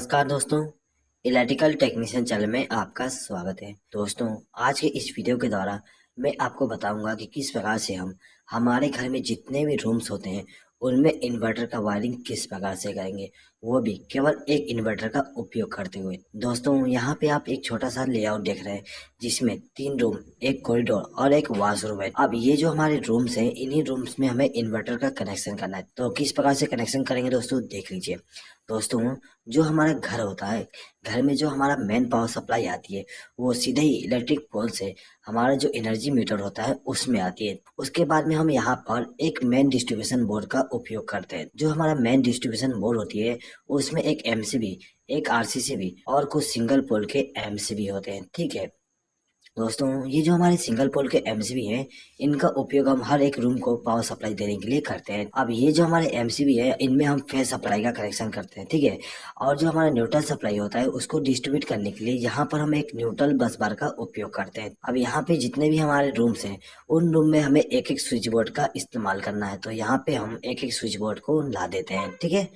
नमस्कार दोस्तों, electrical technician channel में आपका स्वागत है। दोस्तों, आज के इस वीडियो के द्वारा मैं आपको बताऊंगा कि किस प्रकार से हम हमारे घर में जितने भी रूम्स होते हैं उनमें इन्वर्टर का वायरिंग किस प्रकार से करेंगे, वो भी केवल एक इन्वर्टर का उपयोग करते हुए। दोस्तों, यहाँ पे आप एक छोटा सा लेआउट देख रहे हैं जिसमें 3 रूम, एक कॉरिडोर और एक वॉशरूम है। अब ये जो हमारे रूम्स हैं, इन्हीं रूम्स में हमें इन्वर्टर का कनेक्शन करना है। तो किस प्रकार से कनेक्शन करेंगे दोस्तों, देख लीजिए। दोस्तों, जो हमारा घर होता है, घर में जो हमारा मेन पावर सप्लाई आती है वो सीधे ही इलेक्ट्रिक पोल से हमारा जो एनर्जी मीटर होता है उसमें आती है। उसके बाद में हम यहाँ पर एक मेन डिस्ट्रीब्यूशन बोर्ड का उपयोग करते हैं। जो हमारा मेन डिस्ट्रीब्यूशन बोर्ड होती है उसमें एक एमसीबी, एक आरसीसीबी और कुछ सिंगल पोल के एमसीबी होते हैं। ठीक है दोस्तों, ये जो हमारे सिंगल पोल के एमसीबी हैं, इनका उपयोग हम हर एक रूम को पावर सप्लाई देने के लिए करते हैं। अब ये जो हमारे एमसीबी है, इनमें हम फेस सप्लाई का कनेक्शन करते हैं। ठीक है, और जो हमारा न्यूट्रल सप्लाई होता है उसको डिस्ट्रीब्यूट करने के लिए यहाँ पर हम एक न्यूट्रल बस बार का उपयोग करते हैं। अब यहाँ पे जितने भी हमारे रूम्स हैं उन रूम में हमें एक एक स्विच बोर्ड का इस्तेमाल करना है। तो यहाँ पे हम एक एक स्विच बोर्ड को ला देते हैं। ठीक है,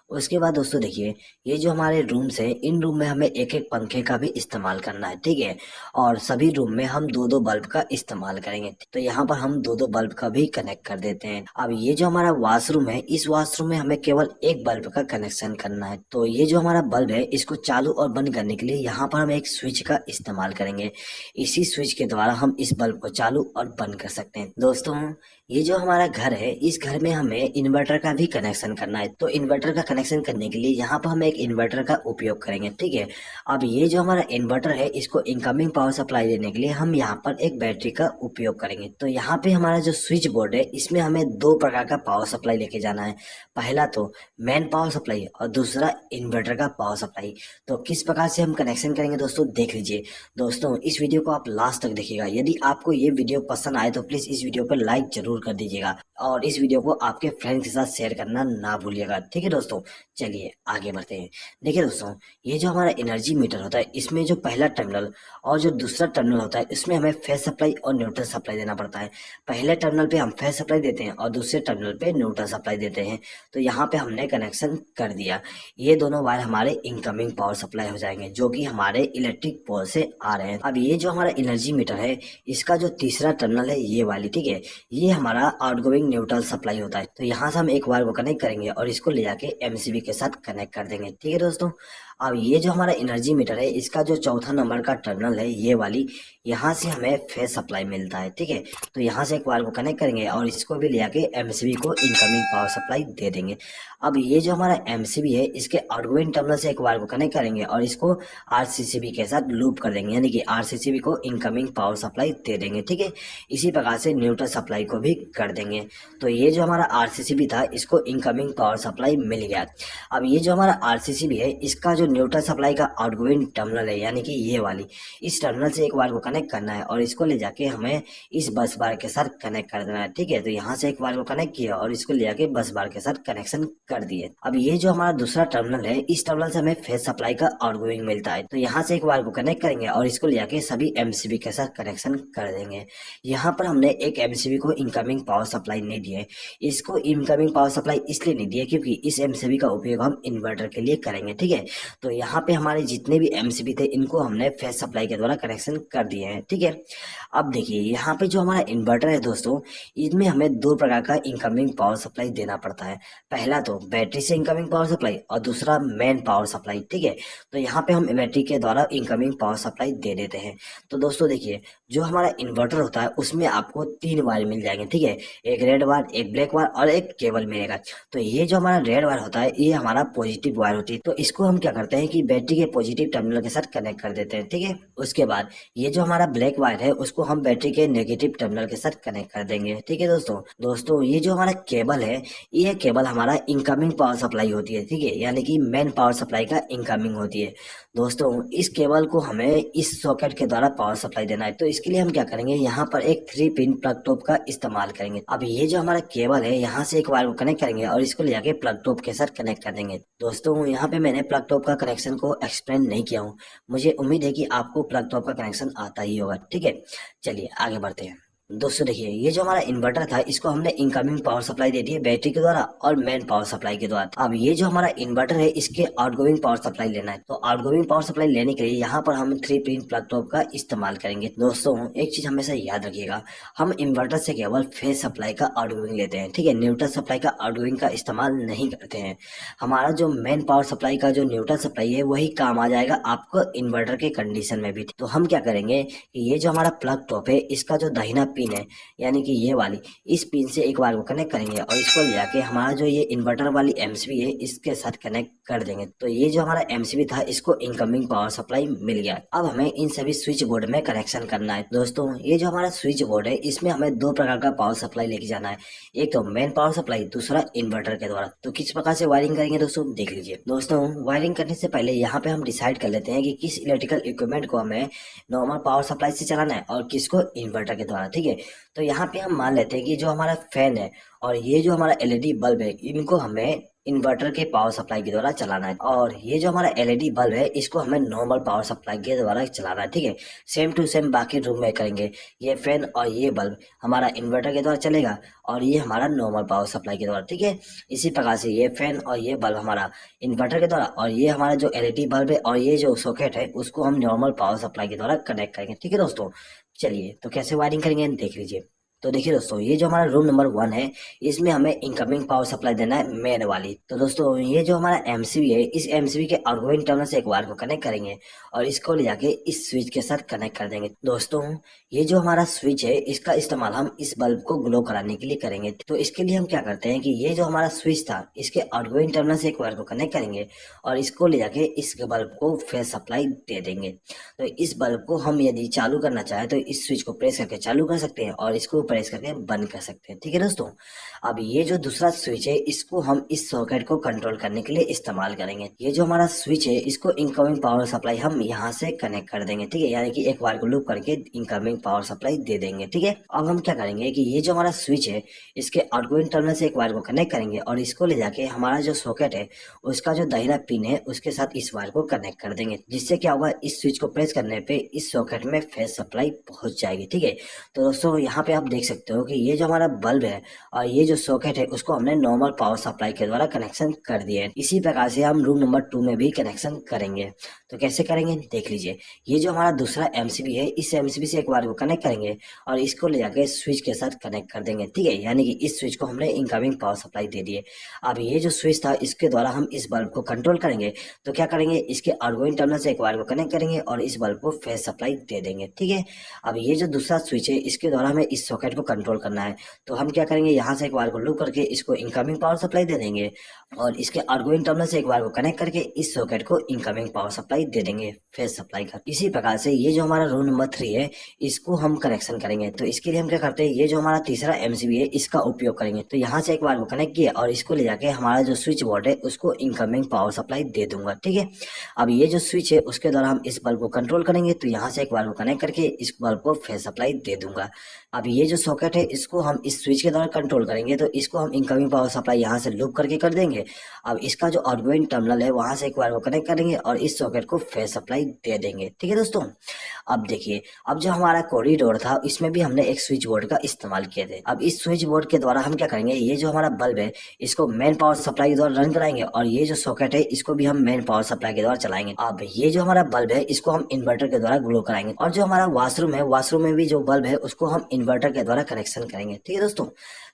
उसके बाद दोस्तों देखिए, ये जो हमारे रूम्स हैं, इन रूम में हमें एक एक पंखे का भी इस्तेमाल करना है। ठीक है, और सभी रूम में हम दो दो बल्ब का इस्तेमाल करेंगे। तो यहाँ पर हम दो दो बल्ब का भी कनेक्ट कर देते हैं। अब ये जो हमारा वॉशरूम है, इस वॉशरूम में हमें केवल एक बल्ब का कनेक्शन करना है। तो ये जो हमारा बल्ब है, इसको चालू और बंद करने के लिए यहाँ पर हम एक स्विच का इस्तेमाल करेंगे। इसी स्विच के द्वारा हम इस बल्ब को चालू और बंद कर सकते हैं। दोस्तों, ये जो हमारा घर है, इस घर में हमें इन्वर्टर का भी कनेक्शन करना है। तो इन्वर्टर का कनेक्शन करने के लिए यहाँ पर हम एक इन्वर्टर का उपयोग करेंगे। ठीक है, अब ये जो हमारा इन्वर्टर है, इसको इनकमिंग पावर सप्लाई देने के लिए हम यहाँ पर एक बैटरी का उपयोग करेंगे। तो यहाँ पे हमारा जो स्विच बोर्ड है, इसमें हमें दो प्रकार का पावर सप्लाई लेके जाना है। पहला तो मेन पावर सप्लाई और दूसरा इन्वर्टर का पावर सप्लाई। तो किस प्रकार से हम कनेक्शन करेंगे दोस्तों, देख लीजिए। दोस्तों, इस वीडियो को आप लास्ट तक देखिएगा। यदि आपको ये वीडियो पसंद आए तो प्लीज इस वीडियो पर लाइक जरूर कर दीजिएगा और इस वीडियो को आपके फ्रेंड के साथ शेयर करना ना भूलिएगा। ठीक है दोस्तों, चलिए आगे बढ़ते हैं। देखिए दोस्तों, ये जो हमारा एनर्जी मीटर होता है, इसमें जो पहला टर्मिनल और जो दूसरा टर्मिनल होता है, इसमें हमें फेज सप्लाई और न्यूट्रल सप्लाई देना पड़ता है। पहले टर्मिनल पे हम फेज सप्लाई देते हैं और दूसरे टर्मिनल पे न्यूट्रल सप्लाई देते हैं। तो यहाँ पे हमने कनेक्शन कर दिया। ये दोनों वायर हमारे इनकमिंग पावर सप्लाई हो जाएंगे, जो कि हमारे इलेक्ट्रिक पोल से आ रहे हैं। अब ये जो हमारा एनर्जी मीटर है, इसका जो तीसरा टर्मिनल है, ये वाली, ठीक है, ये हमारा आउटगोइंग न्यूट्रल सप्लाई होता है। तो यहाँ से हम एक वायर को कनेक्ट करेंगे और इसको ले जाके एमसीबी के साथ कनेक्ट कर देंगे। ठीक है दोस्तों, अब ये जो हमारा एनर्जी मीटर है, इसका जो चौथा नंबर का टर्मिनल है, ये वाली, यहाँ से हमें फेज सप्लाई मिलता है। ठीक है, तो यहाँ से एक वायर को कनेक्ट करेंगे और इसको भी ले जाके एमसीबी को इनकमिंग पावर सप्लाई दे देंगे। अब ये जो हमारा एमसीबी है, इसके आउटगोइंग टर्मिनल से एक वायर को कनेक्ट करेंगे और इसको आरसीसीबी के साथ लूप कर देंगे, यानी कि आरसीसीबी को इनकमिंग पावर सप्लाई दे देंगे। ठीक है, इसी प्रकार से न्यूट्रल सप्लाई को भी कर देंगे। तो ये जो हमारा आरसीसीबी था, इसको इनकमिंग पावर सप्लाई मिल गया। अब ये जो हमारा आरसीसीबी है, इसका जो न्यूट्रल सप्लाई का आउटगोइंग टर्मिनल है, यानी कि ये वाली, इस टर्मिनल से एक वायर को कनेक्ट करना है और इसको ले जाके हमें इस बस बार के साथ कनेक्ट कर देना है। ठीक है, तो यहाँ से एक वायर को कनेक्ट किया और इसको ले जाके बस बार के साथ कनेक्शन कर दिए। अब ये जो हमारा दूसरा टर्मिनल है, इस टर्मिनल से हमें फेज सप्लाई का आउटगोइंग मिलता है। तो यहाँ से एक वायर को कनेक्ट करेंगे और इसको ले जाके सभी एमसीबी के साथ कनेक्शन कर देंगे। यहाँ पर हमने एक एमसीबी को इनकमिंग पावर सप्लाई नहीं दी है। इसको इनकमिंग पावर सप्लाई इसलिए नहीं दी है क्योंकि इस एमसीबी का उपयोग हम इन्वर्टर के लिए करेंगे। ठीक है, तो यहाँ पे हमारे जितने भी एमसीबी थे, इनको हमने फेज सप्लाई के द्वारा कनेक्शन कर दिए हैं। ठीक है, अब देखिए, यहाँ पे जो हमारा इन्वर्टर है दोस्तों, इसमें हमें दो प्रकार का इनकमिंग पावर सप्लाई देना पड़ता है। पहला तो बैटरी से इनकमिंग पावर सप्लाई और दूसरा मेन पावर सप्लाई। ठीक है, तो यहाँ पे हम बैटरी के द्वारा इनकमिंग पावर सप्लाई दे देते हैं। तो दोस्तों देखिए, जो हमारा इन्वर्टर होता है उसमें आपको 3 वायर मिल जाएंगे। ठीक है, एक रेड वायर, एक ब्लैक वायर और एक केबल मिलेगा। तो ये जो हमारा रेड वायर होता है, ये हमारा पॉजिटिव वायर होती है। तो इसको हम क्या करते हैं कि बैटरी के पॉजिटिव टर्मिनल के साथ कनेक्ट कर देते हैं। ठीक है, उसके बाद ये जो हमारा ब्लैक वायर है, उसको हम बैटरी के नेगेटिव टर्मिनल के साथ कनेक्ट कर देंगे। ठीक है दोस्तों, ये जो हमारा केबल है, ये केबल हमारा इनकमिंग पावर सप्लाई होती है। ठीक है, यानी कि मेन पावर सप्लाई का इनकमिंग होती है। दोस्तों, इस केबल को हमें इस सॉकेट के द्वारा पावर सप्लाई देना है। तो इसके लिए हम क्या करेंगे, यहाँ पर एक 3 पिन प्लग टॉप का इस्तेमाल करेंगे। अब ये जो हमारा केबल है, यहाँ से एक वायर को कनेक्ट करेंगे और इसको ले जाके प्लग टॉप के साथ कनेक्ट कर देंगे। दोस्तों, यहाँ पे मैंने प्लग टॉप का कनेक्शन को एक्सप्लेन नहीं किया हूँ। मुझे उम्मीद है कि आपको प्लग टॉप का कनेक्शन आता ही होगा। ठीक है, चलिए आगे बढ़ते हैं। दोस्तों देखिए, ये जो हमारा इन्वर्टर था इसको हमने इनकमिंग पावर सप्लाई दे दी है बैटरी के द्वारा और मेन पावर सप्लाई के द्वारा। अब ये जो हमारा इन्वर्टर है इसके आउटगोइंग पावर सप्लाई लेना है, तो आउटगोइंग पावर सप्लाई लेने के लिए यहाँ पर हम 3 पिन प्लग टॉप का इस्तेमाल करेंगे। दोस्तों एक चीज हमेशा याद रखिएगा, हम इन्वर्टर से केवल फेज सप्लाई का आउटगोइंग लेते हैं, ठीक है, न्यूट्रल सप्लाई का आउटगोइंग का इस्तेमाल नहीं करते हैं। हमारा जो मेन पावर सप्लाई का जो न्यूट्रल सप्लाई है वही काम आ जाएगा आपको इन्वर्टर के कंडीशन में भी। तो हम क्या करेंगे कि ये जो हमारा प्लग टॉप है इसका जो दाहिना पिन है, यानी कि ये वाली, इस पिन से एक बार को कनेक्ट करेंगे और इसको ले जाके हमारा जो ये इन्वर्टर वाली एमसीबी है इसके साथ कनेक्ट कर देंगे। तो ये जो हमारा एमसीबी था इसको इनकमिंग पावर सप्लाई मिल गया। अब हमें इन सभी स्विच बोर्ड में कनेक्शन करना है। दोस्तों ये जो हमारा स्विच बोर्ड है इसमें हमें दो प्रकार का पावर सप्लाई लेके जाना है, एक तो मेन पावर सप्लाई, दूसरा इन्वर्टर के द्वारा। तो किस प्रकार से वायरिंग करेंगे दोस्तों देख लीजिए। दोस्तों वायरिंग करने से पहले यहाँ पे हम डिसाइड कर लेते हैं कि किस इलेक्ट्रिकल इक्विपमेंट को हमें नॉर्मल पावर सप्लाई से चलाना है और किसको इन्वर्टर के द्वारा, ठीक है। तो यहाँ पे हम मान लेते हैं कि जो हमारा फैन है और ये जो हमारा एलईडी बल्ब है इनको हमें इन्वर्टर के पावर सप्लाई के द्वारा चलाना है, और ये जो हमारा एलईडी बल्ब है इसको हमें नॉर्मल पावर सप्लाई के द्वारा चलाना है, ठीक है। सेम टू सेम बाकी रूम में करेंगे। ये फैन और ये बल्ब हमारा इन्वर्टर के द्वारा चलेगा और ये हमारा नॉर्मल पावर सप्लाई के द्वारा, ठीक है। इसी प्रकार से ये फैन और ये बल्ब हमारा इन्वर्टर के द्वारा और ये हमारा जो एलईडी बल्ब है और ये जो सॉकेट है उसको हम नॉर्मल पावर सप्लाई के द्वारा कनेक्ट करेंगे, ठीक है दोस्तों। चलिए तो कैसे वायरिंग करेंगे देख लीजिए। तो देखिए दोस्तों, ये जो हमारा रूम नंबर 1 है इसमें हमें इनकमिंग पावर सप्लाई देना है मेन वाली। तो दोस्तों ये जो हमारा एमसीबी है इस एमसीबी के आउटगोइंग टर्मिनल से एक वायर को कनेक्ट करेंगे और इसको ले जाके इस स्विच के साथ कनेक्ट कर देंगे। दोस्तों ये जो हमारा स्विच है इसका इस्तेमाल हम इस बल्ब को ग्लो कराने के लिए करेंगे। तो इसके लिए हम क्या करते हैं कि ये जो हमारा स्विच था इसके आउटगोइंग टर्मिनल से एक वायर को कनेक्ट करेंगे और इसको ले जाके इस बल्ब को फेज सप्लाई दे देंगे। तो इस बल्ब को हम यदि चालू करना चाहें तो इस स्विच को प्रेस करके चालू कर सकते हैं और इसको प्रेस करके बंद कर सकते हैं, ठीक है दोस्तों। अब ये जो दूसरा स्विच है इसको हम इस सॉकेट को कंट्रोल करने के लिए इस्तेमाल करेंगे। ये जो हमारा स्विच है इसको इनकमिंग पावर सप्लाई हम यहाँ से कनेक्ट कर देंगे, ठीक है, यानी कि एक बार को लूप करके इनकमिंग पावर सप्लाई दे देंगे, ठीक है। अब हम क्या करेंगे कि ये जो हमारा स्विच है इसके आउटगोइंग टर्मिनल से एक वायर को कनेक्ट करेंगे और इसको ले जाके हमारा जो सॉकेट है उसका जो दाहिना पिन है उसके साथ इस वायर को कनेक्ट कर देंगे, जिससे क्या होगा इस स्विच को प्रेस करने पे इस सॉकेट में फेज सप्लाई पहुंच जाएगी, ठीक है। तो दोस्तों यहाँ पे आप देख सकते हो कि ये जो हमारा बल्ब है और ये जो सॉकेट है उसको हमने नॉर्मल पावर सप्लाई के द्वारा कनेक्शन कर दिए है। इसी प्रकार से हम रूम नंबर 2 में भी कनेक्शन करेंगे। तो कैसे करेंगे देख लीजिए। ये जो हमारा दूसरा एमसीबी है इस एमसीबी से एक बार को कनेक्ट करेंगे और इसको ले जाकर स्विच के साथ कनेक्ट कर देंगे, ठीक है, यानी कि इस स्विच को हमने इनकमिंग पावर सप्लाई दे दी है। अब ये जो स्विच था इसके द्वारा हम इस बल्ब को कंट्रोल करेंगे। तो क्या करेंगे, इसके आउटगोइंग टर्मिनल से एक वायर को कनेक्ट करेंगे और इस बल्ब को फेज सप्लाई दे देंगे, ठीक है। अब ये जो दूसरा स्विच है इसके द्वारा हमें इस सॉकेट को कंट्रोल करना है। तो हम क्या करेंगे, यहाँ से एक वायर को लूप करके इसको इनकमिंग पावर सप्लाई दे देंगे और इसके आउटगोइंग टर्मिनल से एक वायर को कनेक्ट करके इस सॉकेट को इनकमिंग पावर सप्लाई दे देंगे, फेज सप्लाई का। इसी प्रकार से ये जो हमारा रूम नंबर 3 है इसको हम कनेक्शन करेंगे। तो इसके लिए हम क्या करते हैं, ये जो हमारा तीसरा एमसीबी है इसका उपयोग करेंगे। तो यहाँ से एक बार को कनेक्ट किया और इसको ले जाके हमारा जो स्विच बोर्ड है उसको इनकमिंग पावर सप्लाई दे दूंगा, ठीक है। अब ये जो स्विच है उसके द्वारा हम इस बल्ब को कंट्रोल करेंगे। तो यहाँ से एक बार को कनेक्ट करके इस बल्ब को फेज सप्लाई दे दूंगा। अब ये जो सॉकेट है इसको हम इस स्विच के द्वारा कंट्रोल करेंगे। तो इसको हम इनकमिंग पावर सप्लाई यहाँ से लूप करके कर देंगे। अब इसका जो आउटगोइंग टर्मिनल है वहां से एक बार को कनेक्ट करेंगे और इस सॉकेट को फेज सप्लाई दे देंगे, ठीक है दोस्तों। अब देखिए, अब जो हमारा कॉरिडोर था इसमें भी हमने एक स्विच बोर्ड का इस्तेमाल किए थे। अब इस स्विच बोर्ड के द्वारा हम क्या करेंगे, ये जो हमारा बल्ब है इसको मेन पावर सप्लाई के द्वारा रन कराएंगे और ये जो सॉकेट है इसको भी हम मेन पावर सप्लाई के द्वारा चलाएंगे। अब ये जो हमारा बल्ब है इसको हम इन्वर्टर के द्वारा ग्लो कराएंगे और जो हमारा वॉशरूम है वॉशरूम में भी जो बल्ब है उसको हम इन्वर्टर के द्वारा कनेक्शन करेंगे, ठीक है दोस्तों।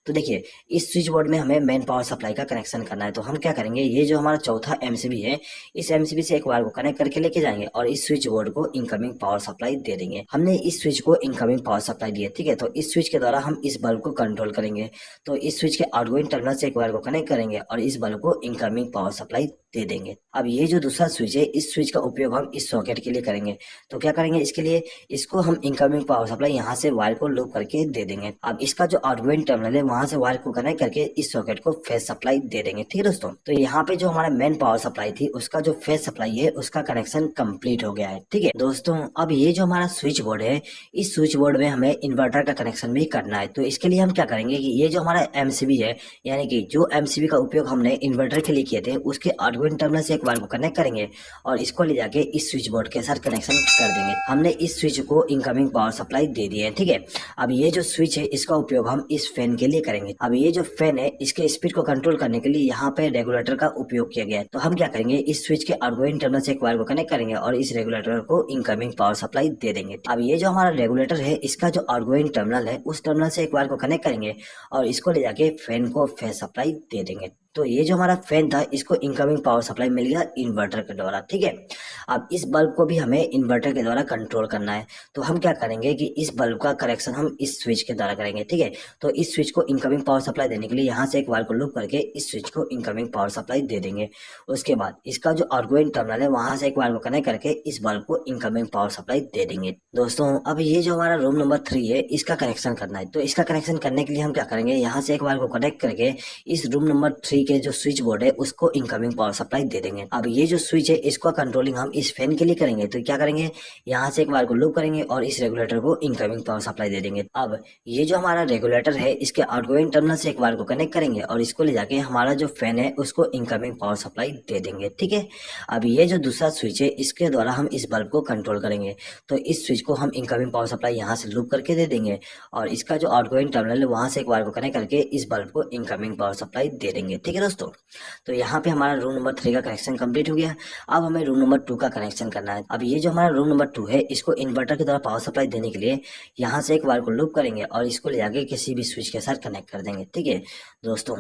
तो देखिए, इस स्विच बोर्ड में हमें मेन पावर सप्लाई का कनेक्शन करना है। तो हम क्या करेंगे, ये जो हमारा चौथा एमसीबी है इस एमसीबी से एक वायर को कनेक्ट करके लेके जाएंगे और इस स्विच बोर्ड को इनकमिंग पावर सप्लाई दे देंगे। हमने इस स्विच को इनकमिंग पावर सप्लाई दी है, ठीक है। तो इस स्विच के द्वारा हम इस बल्ब को कंट्रोल करेंगे। तो इस स्विच के आउटगोइंग टर्मिनल से एक वायर को कनेक्ट करेंगे और इस बल्ब को इनकमिंग पावर सप्लाई दे देंगे। अब ये जो दूसरा स्विच है इस स्विच का उपयोग हम इस सॉकेट के लिए करेंगे। तो क्या करेंगे, इसके लिए इसको हम इनकमिंग पावर सप्लाई यहाँ से वायर को लूप करके दे देंगे। अब इसका जो आउटगोइंग टर्मिनल है वहां से वायर को कनेक्ट करके इस सॉकेट को फेज सप्लाई दे देंगे, ठीक है दोस्तों। तो यहाँ पे जो हमारा मेन पावर सप्लाई थी उसका जो फेज सप्लाई है उसका कनेक्शन कंप्लीट हो गया है, ठीक है दोस्तों। अब ये जो हमारा स्विच बोर्ड है इस स्विच बोर्ड में हमें इन्वर्टर का कनेक्शन भी करना है। तो इसके लिए हम क्या करेंगे कि ये जो हमारा एमसीबी है, यानी कि जो एमसीबी का उपयोग हमने इन्वर्टर के लिए किए थे उसके आउटगोइंग टर्मिनल से एक बार को कनेक्ट करेंगे और इसको ले जाके इस स्विच बोर्ड के साथ कनेक्शन कर देंगे। हमने इस स्विच को इनकमिंग पावर सप्लाई दे दी है, ठीक है। अब ये जो स्विच है इसका उपयोग हम इस फैन के लिए करेंगे। अब ये जो फैन है इसके स्पीड को कंट्रोल करने के लिए यहाँ पे रेगुलेटर का उपयोग किया गया है। तो हम क्या करेंगे, इस स्विच के आउटगोइंग टर्मिनल से एक वायर को कनेक्ट करेंगे और इस रेगुलेटर को इनकमिंग पावर सप्लाई दे देंगे। अब ये जो हमारा रेगुलेटर है इसका जो आउटगोइंग टर्मिनल है उस टर्मिनल से एक वायर को कनेक्ट करेंगे और इसको ले जाके फैन को फेस सप्लाई दे देंगे। तो ये जो हमारा फैन था इसको इनकमिंग पावर सप्लाई मिल गया इन्वर्टर के द्वारा, ठीक है। अब इस बल्ब को भी हमें इन्वर्टर के द्वारा कंट्रोल करना है। तो हम क्या करेंगे कि इस बल्ब का कनेक्शन हम इस स्विच के द्वारा करेंगे, ठीक है। तो इस स्विच को इनकमिंग पावर सप्लाई देने के लिए यहाँ से एक वायर को लूप करके इस स्विच को इनकमिंग पावर सप्लाई दे देंगे। उसके बाद इसका जो आउटगोइंग टर्मिनल है वहां से एक वायर को कनेक्ट करके इस बल्ब को इनकमिंग पावर सप्लाई दे देंगे। दोस्तों अब ये जो हमारा रूम नंबर 3 है इसका कनेक्शन करना है। तो इसका कनेक्शन करने के लिए हम क्या करेंगे, यहाँ से एक वायर को कनेक्ट करके इस रूम नंबर 3 के जो स्विच बोर्ड है उसको इनकमिंग पावर सप्लाई दे देंगे। अब ये जो स्विच है इसको कंट्रोलिंग हम इस फैन के लिए करेंगे। तो क्या करेंगे, यहाँ से एक वायर को लूप करेंगे और इस रेगुलेटर को इनकमिंग पावर सप्लाई दे देंगे। अब ये जो हमारा रेगुलेटर है इसके आउटगोइंग टर्मिनल से एक वायर को कनेक्ट करेंगे और इसको ले जाके हमारा जो फैन है उसको इनकमिंग पावर सप्लाई दे देंगे, ठीक है। अब ये जो दूसरा स्विच है इसके द्वारा हम इस बल्ब को कंट्रोल करेंगे। तो इस स्विच को हम इनकमिंग पावर सप्लाई यहाँ से लूप करके दे देंगे और इसका जो आउटगोइंग टर्मिनल है वहां से एक वायर को कनेक्ट करके इस बल्ब को इनकमिंग पावर सप्लाई दे देंगे, ठीक है दोस्तों। तो यहाँ पे हमारा रूम नंबर 3 का कनेक्शन कंप्लीट हो गया। अब हमें रूम नंबर 2 का कनेक्शन करना है। अब ये जो हमारा रूम नंबर 2 है इसको इन्वर्टर के द्वारा पावर सप्लाई देने के लिए यहाँ से एक वायर को लूप करेंगे और इसको ले जाके किसी भी स्विच के साथ कनेक्ट कर देंगे, ठीक है दोस्तों।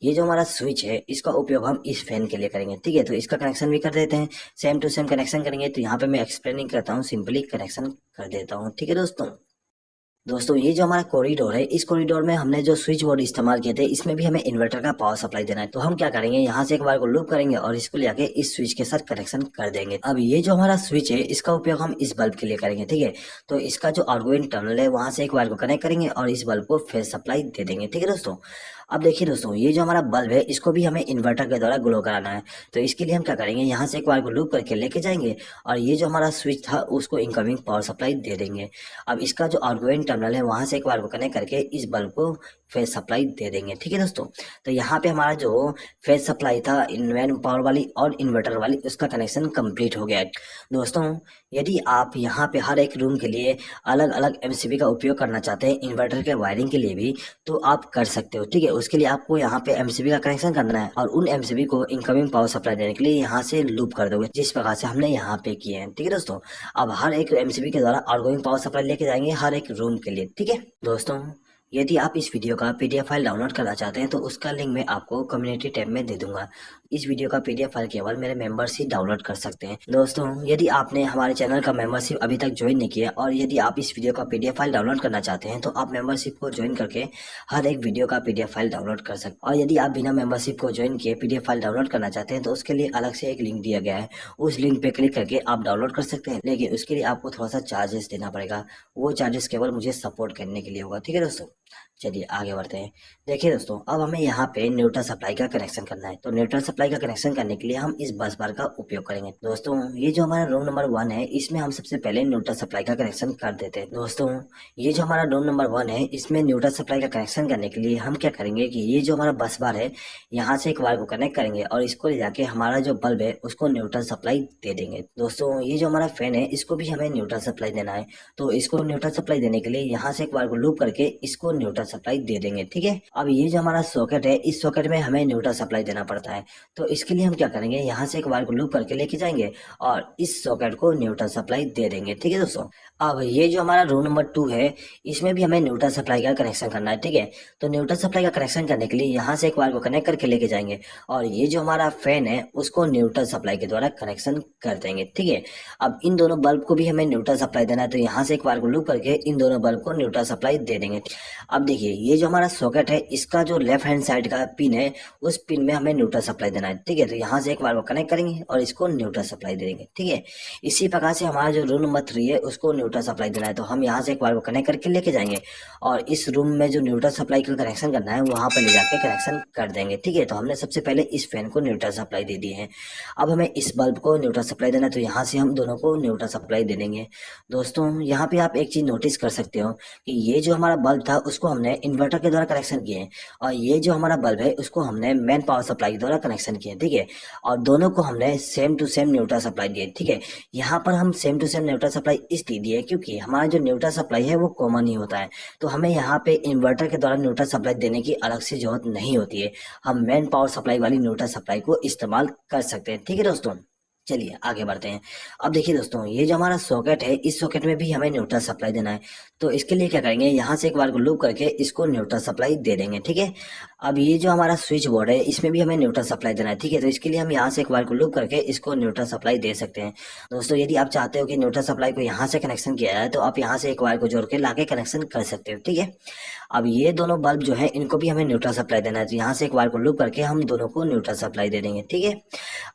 ये जो हमारा स्विच है इसका उपयोग हम इस फैन के लिए करेंगे, ठीक है। तो इसका कनेक्शन भी कर देते हैं, सेम टू सेम कनेक्शन करेंगे। तो यहाँ पे मैं एक्सप्लेनिंग करता हूँ, सिंपली कनेक्शन कर देता हूँ, ठीक है दोस्तों ये जो हमारा कॉरिडोर है इस कॉरिडोर में हमने जो स्विच बोर्ड इस्तेमाल किए थे इसमें भी हमें इन्वर्टर का पावर सप्लाई देना है। तो हम क्या करेंगे, यहाँ से एक वायर को लूप करेंगे और इसको लेके इस स्विच के साथ कनेक्शन कर देंगे। अब ये जो हमारा स्विच है इसका उपयोग हम इस बल्ब के लिए करेंगे, ठीक है। तो इसका जो आउटगोइंग टर्मिनल है वहां से एक वायर को कनेक्ट करेंगे और इस बल्ब को फेस सप्लाई दे देंगे, ठीक है दोस्तों। अब देखिए दोस्तों ये जो हमारा बल्ब है इसको भी हमें इन्वर्टर के द्वारा ग्लो कराना है। तो इसके लिए हम क्या करेंगे, यहाँ से एक वायर को लूप करके लेके जाएंगे और ये जो हमारा स्विच था उसको इनकमिंग पावर सप्लाई दे देंगे। अब इसका जो आउटगोइंग टर्मिनल है वहां से एक वायर को कनेक्ट करके इस बल्ब को फेस सप्लाई दे देंगे, ठीक है दोस्तों। तो यहाँ पे हमारा जो फेस सप्लाई था इनवैन पावर वाली और इन्वर्टर वाली उसका कनेक्शन कंप्लीट हो गया है। दोस्तों यदि आप यहाँ पे हर एक रूम के लिए अलग अलग एमसीबी का उपयोग करना चाहते हैं इन्वर्टर के वायरिंग के लिए भी तो आप कर सकते हो, ठीक है। उसके लिए आपको यहाँ पे एमसीबी का कनेक्शन करना है और उन एमसीबी को इनकमिंग पावर सप्लाई देने के लिए यहाँ से लूप कर दोगे जिस प्रकार से हमने यहाँ पे किए हैं, ठीक है दोस्तों। अब हर एक एमसीबी के द्वारा आउटगोइंग पावर सप्लाई लेके जाएंगे हर एक रूम के लिए, ठीक है दोस्तों। यदि आप इस वीडियो का पीडीएफ फाइल डाउनलोड करना चाहते हैं तो उसका लिंक मैं आपको कम्युनिटी टैब में दे दूंगा। इस वीडियो का पीडीएफ फाइल केवल मेरे मेंबर्स ही डाउनलोड कर सकते हैं। दोस्तों यदि आपने हमारे चैनल का मेंबरशिप अभी तक ज्वाइन नहीं किया और यदि आप इस वीडियो का पीडीएफ फाइल डाउनलोड करना चाहते हैं तो आप मेंबरशिप को ज्वाइन करके हर एक वीडियो का पीडीएफ फाइल डाउनलोड कर सकते हैं। और यदि आप बिना मेंबरशिप को ज्वाइन किए पीडीएफ फाइल डाउनलोड करना चाहते हैं तो उसके लिए अलग से एक लिंक दिया गया है, उस लिंक पे क्लिक करके आप डाउनलोड कर सकते हैं। लेकिन उसके लिए आपको थोड़ा सा चार्जेस देना पड़ेगा, वो चार्जेस केवल मुझे सपोर्ट करने के लिए होगा, ठीक है दोस्तों। चलिए आगे बढ़ते हैं। देखिए दोस्तों अब हमें यहाँ पे न्यूट्रल सप्लाई का कनेक्शन करना है। तो न्यूट्रल सप्लाई का कनेक्शन करने के लिए हम इस बस बार का उपयोग करेंगे। दोस्तों ये जो हमारा रूम नंबर 1 है इसमें हम सबसे पहले न्यूट्रल सप्लाई का कनेक्शन कर देते हैं। दोस्तों ये जो हमारा रूम नंबर 1 है इसमें न्यूट्रल सप्लाई का कनेक्शन करने के लिए हम क्या करेंगे कि ये जो हमारा बस बार है यहाँ से एक वायर को कनेक्ट करेंगे और इसको ले जाके हमारा जो बल्ब है उसको न्यूट्रल सप्लाई दे देंगे। दोस्तों ये जो हमारा फैन है इसको भी हमें न्यूट्रल सप्लाई देना है। तो इसको न्यूट्रल सप्लाई देने के लिए यहाँ से एक वायर को लूप करके इसको न्यूट्रल सप्लाई दे देंगे, ठीक है। अब ये जो हमारा सॉकेट है इस सॉकेट में हमें न्यूट्रल सप्लाई देना पड़ता है। तो इसके लिए हम क्या करेंगे, यहाँ से एक वायर को लूप करके लेके जाएंगे और इस सॉकेट को न्यूट्रल सप्लाई दे देंगे, ठीक है दोस्तों। अब ये जो हमारा रूम नंबर 2 है इसमें भी हमें न्यूट्रल सप्लाई का कनेक्शन करना है, ठीक है। तो न्यूट्रल सप्लाई का कनेक्शन करने के लिए यहाँ से एक वायर को कनेक्ट करके लेके जाएंगे और ये जो हमारा फैन है उसको न्यूट्रल सप्लाई के द्वारा कनेक्शन कर देंगे, ठीक है। अब इन दोनों बल्ब को भी हमें न्यूट्रल सप्लाई देना है। तो यहाँ से एक वायर को लूप करके इन दोनों बल्ब को न्यूट्रल सप्लाई दे देंगे। अब देखिए ये जो हमारा सॉकेट है इसका जो लेफ्ट हैंड साइड का पिन है उस पिन में हमें न्यूट्रल सप्लाई देना है, ठीक है। तो यहाँ से एक बार वो कनेक्ट करेंगे और इसको न्यूट्रल सप्लाई दे देंगे, ठीक है। इसी प्रकार से हमारा जो रूम नंबर 3 है उसको न्यूट्रल सप्लाई देना है। तो हम यहाँ से एक बार वो कनेक्ट करके लेके जाएंगे और इस रूम में जो न्यूट्रल सप्लाई का कनेक्शन करना है वहां पर ले जाके कनेक्शन कर देंगे, ठीक है। तो हमने सबसे पहले इस फैन को न्यूट्रल सप्लाई दे दी है। अब हमें इस बल्ब को न्यूट्रल सप्लाई देना है। तो यहाँ से हम दोनों को न्यूट्रल सप्लाई दे देंगे। दोस्तों यहाँ पे आप एक चीज नोटिस कर सकते हो कि ये जो हमारा बल्ब था उसको हमने इन्वर्टर के द्वारा कनेक्शन किए हैं, और ये जो हमारा बल्ब है उसको हमने मेन पावर सप्लाई के द्वारा कनेक्शन किए, ठीक है। और दोनों को हमने same to same neutral supply दिए, ठीक है। यहाँ पर हम same to same neutral supply इसलिए दिए क्योंकि हमारा जो न्यूट्रल सप्लाई है वो कॉमन ही होता है, तो हमें यहाँ पे इन्वर्टर के द्वारा न्यूट्रल सप्लाई देने की अलग से जरूरत नहीं होती है। हम मेन पावर सप्लाई वाली न्यूट्रल सप्लाई को इस्तेमाल कर सकते हैं, ठीक है दोस्तों। चलिए आगे बढ़ते हैं। अब देखिए दोस्तों, ये जो हमारा सॉकेट है, इस सॉकेट में भी हमें न्यूट्रल सप्लाई देना है, तो इसके लिए क्या करेंगे, यहाँ से एक बार को लूप करके इसको न्यूट्रल सप्लाई दे देंगे, ठीक है। अब ये जो हमारा स्विच बोर्ड है, इसमें भी हमें न्यूट्रल सप्लाई देना है, ठीक है। तो इसके लिए हम यहाँ से एक बार को लूप करके इसको न्यूट्रल सप्लाई दे सकते हैं। दोस्तों यदि आप चाहते हो कि न्यूट्रल सप्लाई को यहाँ से कनेक्शन किया जाए, तो आप यहाँ से एक वायर को जोड़ के लाके कनेक्शन कर सकते हो, ठीक है। अब ये दोनों बल्ब जो है, इनको भी हमें न्यूट्रल सप्लाई देना है, तो यहाँ से एक वायर को लूप करके हम दोनों को न्यूट्रल सप्लाई दे देंगे, ठीक है।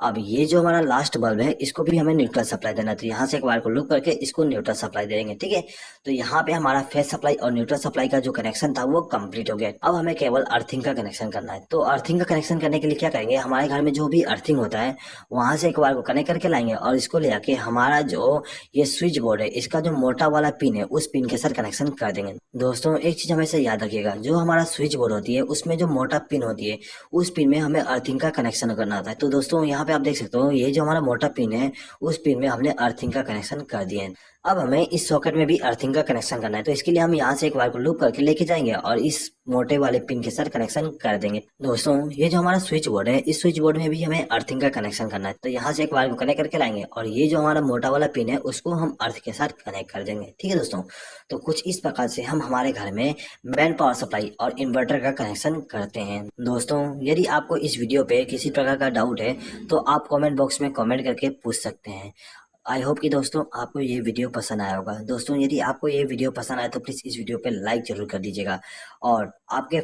अब ये जो हमारा लास्ट बल्ब है, इसको भी हमें न्यूट्रल सप्लाई देना है, तो यहाँ से एक वायर को लूप करके इसको न्यूट्रल सप्लाई देंगे, ठीक है। तो यहाँ पे हमारा फेस सप्लाई और न्यूट्रल सप्लाई का जो कनेक्शन था वो कंप्लीट हो गया। अब हमें केवल अर्थिंग का कनेक्शन करना है। तो अर्थिंग का कनेक्शन करने के लिए क्या करेंगे, हमारे घर में जो भी अर्थिंग होता है वहां से एक वायर को कनेक्ट करके लाएंगे, और इसको ले आके हमारा जो ये स्विच बोर्ड है, इसका जो मोटा वाला पिन है उस पिन के साथ कनेक्शन कर देंगे। दोस्तों एक चीज हमेशा याद रखिएगा, जो हमारा स्विच बोर्ड होती है उसमें जो मोटा पिन होती है, उस पिन में हमें अर्थिंग का कनेक्शन करना होता है। तो दोस्तों यहाँ पे आप देख सकते हो, ये जो हमारा मोटा पिन है उस पिन में हमने अर्थिंग का कनेक्शन कर दिया है। अब हमें इस सॉकेट में भी अर्थिंग का कनेक्शन करना है, तो इसके लिए हम यहाँ से एक वायर को लूप करके लेके जाएंगे और इस मोटे वाले पिन के साथ कनेक्शन कर देंगे। दोस्तों ये जो हमारा स्विच बोर्ड है, इस स्विच बोर्ड में भी हमें अर्थिंग का कनेक्शन करना है, तो यहाँ से एक वायर को कनेक्ट करके लाएंगे और ये जो हमारा मोटा वाला पिन है उसको हम अर्थ के साथ कनेक्ट कर देंगे, ठीक है दोस्तों। तो कुछ इस प्रकार से हम हमारे घर में मेन पावर सप्लाई और इन्वर्टर का कनेक्शन करते हैं। दोस्तों यदि आपको इस वीडियो पे किसी प्रकार का डाउट है तो आप कमेंट बॉक्स में कमेंट करके पूछ सकते हैं। आई होप कि दोस्तों आपको ये वीडियो पसंद आया होगा। दोस्तों यदि आपको ये वीडियो पसंद आए तो प्लीज़ इस वीडियो पे लाइक जरूर कर दीजिएगा, और आपके